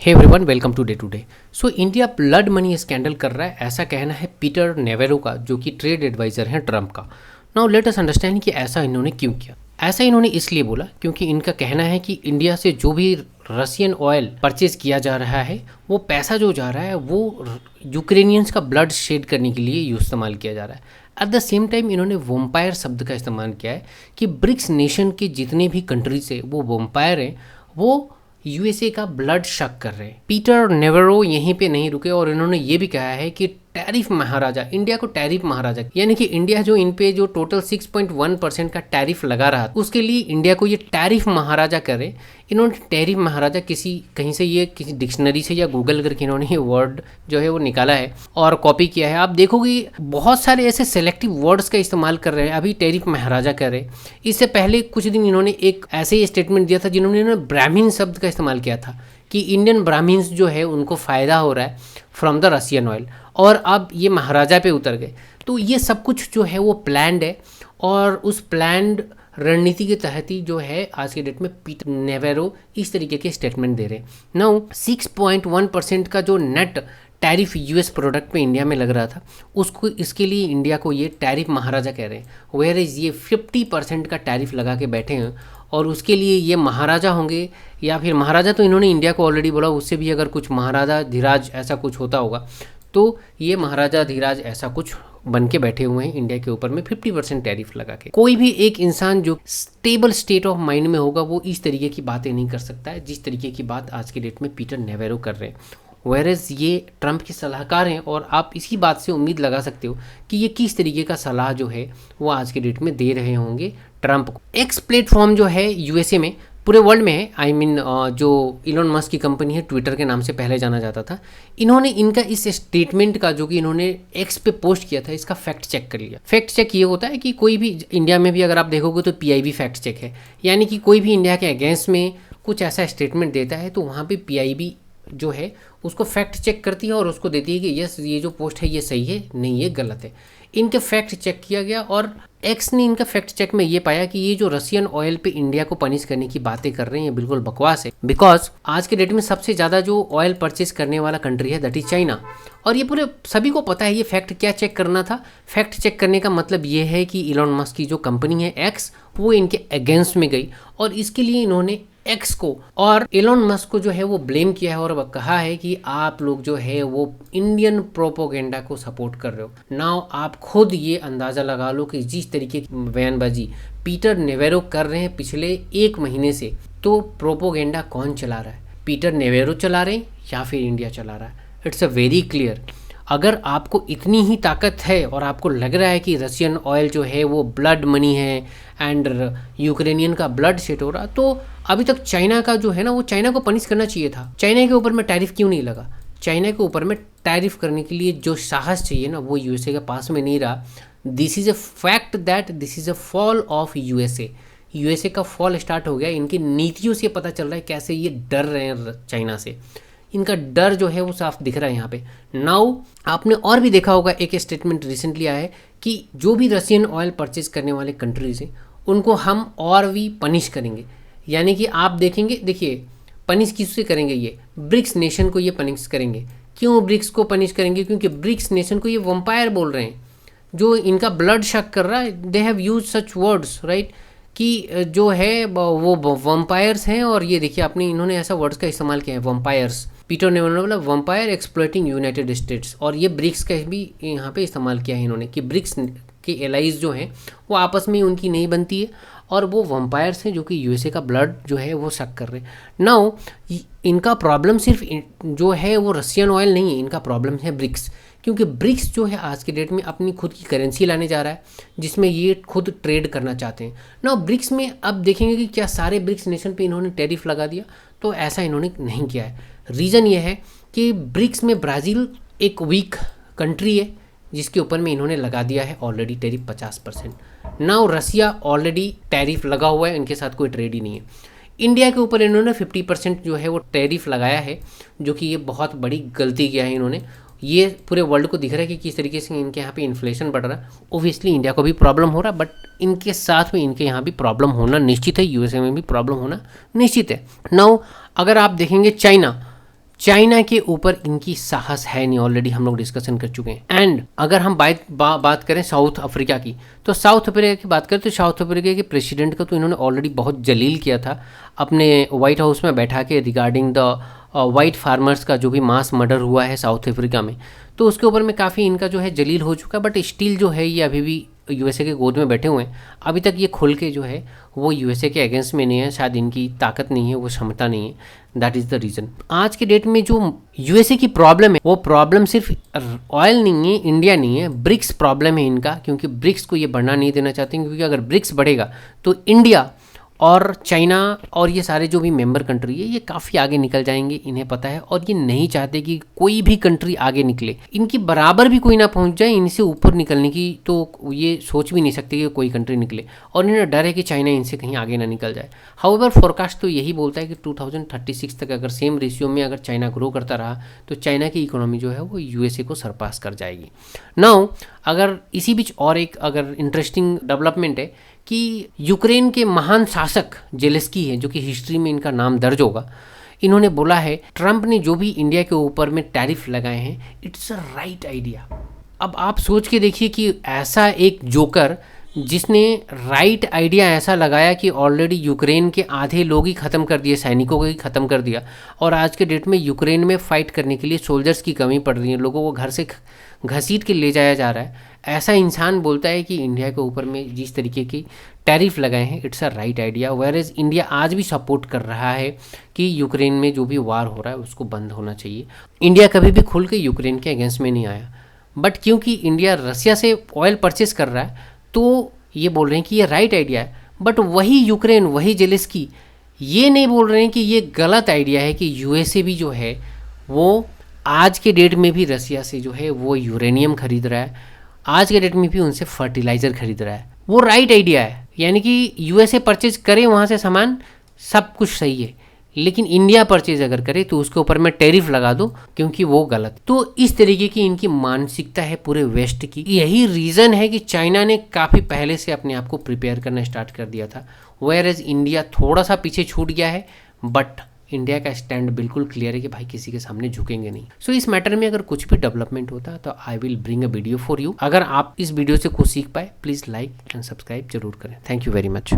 Hey everyone, welcome to day. So India blood money scandal कर रहा है, ऐसा कहना है पीटर नेवेरो का, जो कि ट्रेड एडवाइज़र हैं ट्रंप का। नाउ लेट अस अंडरस्टैंड कि ऐसा इन्होंने क्यों किया। ऐसा इन्होंने इसलिए बोला क्योंकि इनका कहना है कि इंडिया से जो भी रशियन ऑयल परचेज किया जा रहा है, वो पैसा जो जा रहा है वो यूक्रेनियंस का ब्लड शेड करने के लिए इस्तेमाल किया जा रहा है। एट द सेम टाइम इन्होंने वोम्पायर शब्द का इस्तेमाल किया है कि ब्रिक्स नेशन के जितने भी कंट्रीज है वो वोम्पायर हैं, वो यूएसए का ब्लड शक कर रहे हैं। पीटर नेवेरो यहीं पे नहीं रुके और इन्होंने ये भी कहा है कि टैरिफ महाराजा, इंडिया को टैरिफ महाराजा, यानी कि इंडिया जो इन पे जो टोटल 6.1% का टैरिफ लगा रहा था, उसके लिए इंडिया को ये टैरिफ महाराजा करे। इन्होंने टैरिफ महाराजा कहीं से ये किसी डिक्शनरी से या गूगल करके इन्होंने ये वर्ड जो है वो निकाला है और कॉपी किया है। आप देखोगे बहुत सारे ऐसे सेलेक्टिव वर्ड्स का इस्तेमाल कर रहे हैं। अभी टैरिफ महाराजा कर रहे, इससे पहले कुछ दिन इन्होंने एक ऐसे ही स्टेटमेंट दिया था जिन्होंने ब्राह्मीण शब्द का इस्तेमाल किया था कि इंडियन ब्राह्मीण्स जो है उनको फ़ायदा हो रहा है फ्रॉम द रशियन ऑयल, और अब ये महाराजा पे उतर गए। तो ये सब कुछ जो है वो प्लान्ड है, और उस प्लान्ड रणनीति के तहत ही जो है आज के डेट में पीटर नेवेरो इस तरीके के स्टेटमेंट दे रहे हैं। नाउ 6.1% का जो नेट टैरिफ यूएस प्रोडक्ट पे इंडिया में लग रहा था, उसको इसके लिए इंडिया को ये टैरिफ महाराजा कह रहे हैं। वेयर इज़ ये 50% का टैरिफ लगा के बैठे हैं, और उसके लिए ये महाराजा होंगे, या फिर महाराजा तो इन्होंने इंडिया को ऑलरेडी बोला, उससे भी अगर कुछ महाराजा धीराज ऐसा कुछ होता होगा तो ये महाराजा धीराज ऐसा कुछ बन के बैठे हुए हैं इंडिया के ऊपर में 50% टैरिफ लगा के। कोई भी एक इंसान जो स्टेबल स्टेट ऑफ माइंड में होगा वो इस तरीके की बातें नहीं कर सकता है जिस तरीके की बात आज के डेट में पीटर नेवेरो कर रहे हैं। वेरएज ये ट्रंप के सलाहकार हैं, और आप इसी बात से उम्मीद लगा सकते हो कि ये किस तरीके का सलाह जो है वो आज के डेट में दे रहे होंगे ट्रंप को। एक्स प्लेटफॉर्म जो है यूएसए में, पूरे वर्ल्ड में है, आई मीन जो इलॉन मस्क की कंपनी है, ट्विटर के नाम से पहले जाना जाता था, इन्होंने इनका इस स्टेटमेंट का जो कि इन्होंने एक्स पे पोस्ट किया था, इसका फैक्ट चेक कर लिया। फैक्ट चेक ये होता है कि कोई भी इंडिया में भी अगर आप देखोगे तो पीआईबी फैक्ट चेक है, यानी कि कोई भी इंडिया के अगेंस्ट में कुछ ऐसा स्टेटमेंट देता है तो वहाँ पर पीआईबी जो है उसको फैक्ट चेक करती है और उसको देती है कि यस ये जो पोस्ट है ये सही है, नहीं ये गलत है। इनके फैक्ट चेक किया गया और एक्स ने इनका फैक्ट चेक में ये पाया कि ये जो रशियन ऑयल पे इंडिया को पनिश करने की बातें कर रहे हैं ये बिल्कुल बकवास है। बिकॉज आज के डेट में सबसे ज़्यादा जो ऑयल परचेज करने वाला कंट्री है दैट इज चाइना, और ये पूरे सभी को पता है। ये फैक्ट क्या चेक करना था, फैक्ट चेक करने का मतलब ये है कि इलॉन मस्क की जो कंपनी है एक्स, वो इनके अगेंस्ट में गई, और इसके लिए इन्होंने एक्स को और एलोन मस्क को जो है वो ब्लेम किया है, और कहा है कि आप लोग जो है वो इंडियन प्रोपोगेंडा को सपोर्ट कर रहे हो। नाउ आप खुद ये अंदाज़ा लगा लो कि जिस तरीके की बयानबाजी पीटर नेवेरो कर रहे हैं पिछले 1 महीने से, तो प्रोपोगेंडा कौन चला रहा है? पीटर नेवेरो चला रहे हैं या फिर इंडिया चला रहा है? It's a very clear. अगर आपको इतनी ही ताकत है और आपको लग रहा है कि रशियन ऑयल जो है वो ब्लड मनी है एंड यूक्रेनियन का ब्लड शेड हो रहा, तो अभी तक चाइना का जो है ना, वो चाइना को पनिश करना चाहिए था। चाइना के ऊपर में टैरिफ क्यों नहीं लगा? चाइना के ऊपर में टैरिफ करने के लिए जो साहस चाहिए ना, वो यूएसए के पास में नहीं रहा। This is a fact that this is a fall of USA. USA का फॉल स्टार्ट हो गया। इनकी नीतियों से पता चल रहा है कैसे ये डर रहे हैं चाइना से। इनका डर जो है वो साफ दिख रहा है यहाँ पे। नाउ आपने और भी देखा होगा, एक स्टेटमेंट रिसेंटली आया है कि जो भी रशियन ऑयल परचेज करने वाले कंट्रीज हैं उनको हम और भी पनिश करेंगे। यानी कि आप देखेंगे, देखिए पनिश किससे करेंगे? ये ब्रिक्स नेशन को ये पनिश करेंगे। क्यों ब्रिक्स को पनिश करेंगे? क्योंकि ब्रिक्स नेशन को ये वम्पायर बोल रहे हैं, जो इनका ब्लड शक कर रहा है। They have use such words right, कि जो है वो वम्पायर्स हैं। और ये देखिए आपने, इन्होंने ऐसा वर्ड्स का इस्तेमाल किया है, वम्पायर्स। पीटर ने बोला वम्पायर एक्सप्लॉइटिंग यूनाइटेड स्टेट्स, और ये ब्रिक्स का भी यहाँ पे इस्तेमाल किया है इन्होंने कि ब्रिक्स के एलाइज जो हैं वो आपस में उनकी नहीं बनती है, और वो वम्पायर्स हैं जो कि यूएसए का ब्लड जो है वो शक कर रहे हैं। नाउ इनका प्रॉब्लम सिर्फ जो है वो रशियन ऑयल नहीं है, इनका प्रॉब्लम है ब्रिक्स। क्योंकि ब्रिक्स जो है आज के डेट में अपनी खुद की करेंसी लाने जा रहा है, जिसमें ये खुद ट्रेड करना चाहते हैं। नाउ ब्रिक्स में अब देखेंगे कि क्या सारे ब्रिक्स नेशन पे इन्होंने टैरिफ लगा दिया, तो ऐसा इन्होंने नहीं किया है। रीज़न ये है कि ब्रिक्स में ब्राज़ील एक वीक कंट्री है जिसके ऊपर में इन्होंने लगा दिया है ऑलरेडी टैरिफ 50%। नाउ रसिया ऑलरेडी टैरिफ लगा हुआ है, इनके साथ कोई ट्रेड ही नहीं है। इंडिया के ऊपर इन्होंने 50% जो है वो टैरिफ लगाया है, जो कि ये बहुत बड़ी गलती किया है इन्होंने। ये पूरे वर्ल्ड को दिख रहा है कि किस तरीके से इनके यहाँ पे इन्फ्लेशन बढ़ रहा है। ओबियसली इंडिया को भी प्रॉब्लम हो रहा है, बट इनके साथ में इनके यहाँ भी प्रॉब्लम होना निश्चित है, यूएसए में भी प्रॉब्लम होना निश्चित है। नाउ अगर आप देखेंगे चाइना के ऊपर इनकी साहस है नहीं, ऑलरेडी हम लोग डिस्कशन कर चुके हैं। एंड अगर हम बात करें साउथ अफ्रीका की, तो साउथ अफ्रीका की बात करें तो साउथ अफ्रीका के प्रेसिडेंट का तो इन्होंने ऑलरेडी बहुत जलील किया था अपने व्हाइट हाउस में बैठा के, रिगार्डिंग द वाइट फार्मर्स का जो भी मास मर्डर हुआ है साउथ अफ्रीका में, तो उसके ऊपर में काफ़ी इनका जो है जलील हो चुका है। बट स्टिल जो है ये अभी भी यूएसए के गोद में बैठे हुए हैं। अभी तक ये खुल के जो है वो यूएसए के अगेंस्ट में नहीं है, शायद इनकी ताकत नहीं है, वो क्षमता नहीं है, दैट इज़ द रीज़न। आज के डेट में जो यूएसए की प्रॉब्लम है वो प्रॉब्लम सिर्फ ऑयल नहीं है, इंडिया नहीं है, ब्रिक्स प्रॉब्लम है इनका, क्योंकि ब्रिक्स को ये बढ़ना नहीं देना चाहते हैं, क्योंकि अगर ब्रिक्स बढ़ेगा तो इंडिया और चाइना और ये सारे जो भी मेंबर कंट्री है ये काफ़ी आगे निकल जाएंगे, इन्हें पता है। और ये नहीं चाहते कि कोई भी कंट्री आगे निकले, इनकी बराबर भी कोई ना पहुंच जाए, इनसे ऊपर निकलने की तो ये सोच भी नहीं सकते कि कोई कंट्री निकले, और इन्हें डर है कि चाइना इनसे कहीं आगे ना निकल जाए। हाउएवर फोरकास्ट तो यही बोलता है कि 2036 तक अगर सेम रेशियो में अगर चाइना ग्रो करता रहा तो चाइना की इकोनॉमी जो है वो यूएसए को सरपास कर जाएगी। नाउ अगर इसी बीच और एक अगर इंटरेस्टिंग डेवलपमेंट है कि यूक्रेन के महान शासक जेलेस्की है, जो कि हिस्ट्री में इनका नाम दर्ज होगा, इन्होंने बोला है ट्रंप ने जो भी इंडिया के ऊपर में टैरिफ लगाए हैं इट्स अ राइट आइडिया। अब आप सोच के देखिए कि ऐसा एक जोकर जिसने राइट आइडिया ऐसा लगाया कि ऑलरेडी यूक्रेन के आधे लोग ही ख़त्म कर दिए, सैनिकों को ही ख़त्म कर दिया, और आज के डेट में यूक्रेन में फ़ाइट करने के लिए सोल्जर्स की कमी पड़ रही है, लोगों को घर से घसीट के ले जाया जा रहा है। ऐसा इंसान बोलता है कि इंडिया के ऊपर में जिस तरीके की टैरिफ लगाए हैं it's a right idea, whereas India आज भी सपोर्ट कर रहा है कि यूक्रेन में जो भी वार हो रहा है उसको बंद होना चाहिए। इंडिया कभी भी खुल के यूक्रेन के अगेंस्ट में नहीं आया, बट क्योंकि इंडिया रसिया से ऑयल परचेस कर रहा है तो ये बोल रहे हैं कि ये राइट आइडिया है। बट वही यूक्रेन, वही जेलेस्की ये नहीं बोल रहे हैं कि ये गलत आइडिया है कि यूएसए भी जो है वो आज के डेट में भी रसिया से जो है वो यूरेनियम खरीद रहा है, आज के डेट में भी उनसे फर्टिलाइज़र खरीद रहा है। वो राइट आइडिया है, यानी कि यूएसए परचेज करे वहाँ से सामान, सब कुछ सही है, लेकिन इंडिया परचेज अगर करे तो उसके ऊपर में टैरिफ लगा दो, क्योंकि वो गलत। तो इस तरीके की इनकी मानसिकता है पूरे वेस्ट की। यही रीज़न है कि चाइना ने काफ़ी पहले से अपने आप को प्रिपेयर करना स्टार्ट कर दिया था, वेयरएज इंडिया थोड़ा सा पीछे छूट गया है। बट इंडिया का स्टैंड बिल्कुल क्लियर है कि भाई किसी के सामने झुकेंगे नहीं। सो इस मैटर में अगर कुछ भी डेवलपमेंट होता है तो I will bring a video for you. अगर आप इस वीडियो से कुछ सीख पाए प्लीज़ लाइक एंड सब्सक्राइब जरूर करें। Thank you very much.